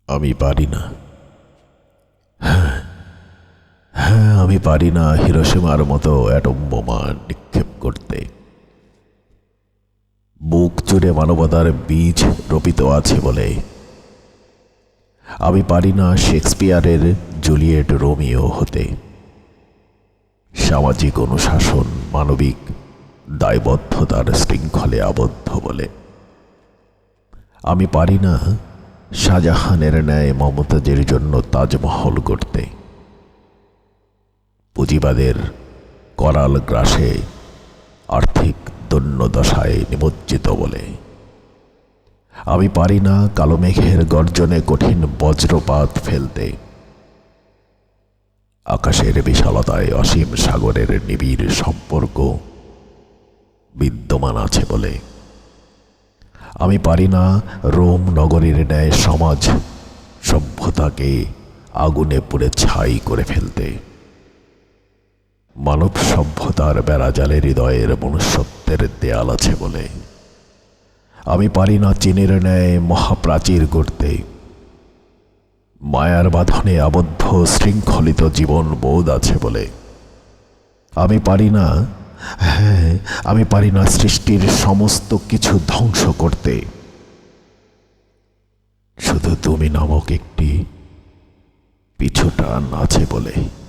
আমি পারি না। আমি পারি না হিরোশিমার মতো অ্যাটম বোমা নিক্ষেপ করতে। বুক জুড়ে মানবতার বীজ রোপিত আছে বলে। আমি পারি না শেক্সপিয়ারের জুলিয়েট রোমিও হতে। সামাজিক অনুশাসন মানবিক দায়বদ্ধতার শৃঙ্খলে আবদ্ধ বলে। আমি পারি না শাহজাহানের ন্যায় মমতাজের জন্য তাজমহল করতে। পুঁজিবাদের করাল গ্রাসে আর্থিক দৈন্যদশায় নিমজ্জিত বলে। আমি পারি না কালো মেঘের গর্জনে কঠিন বজ্রপাত ফেলতে। আকাশের বিশালতায় অসীম সাগরের নিবিড় সম্পর্ক বিদ্যমান আছে বলে। আমি পারি না রোম নগরীর ন্যায় সমাজ সভ্যতাকে আগুনে পুড়ে ছাই করে ফেলতে। মানব সভ্যতার বেড়াজালে হৃদয়ের মনুষ্যত্বের দেয়াল আছে বলে। আমি পারি না চীনের ন্যায় মহাপ্রাচীর গড়তে। মায়ার বাঁধনে আবদ্ধ শৃঙ্খলিত জীবন বোধ আছে বলে। আমি পারি না, আমি পারি না সৃষ্টির সমস্ত কিছু ধ্বংস করতে। শুধু তুমি নামক একটি পিছুটান আছে বলে।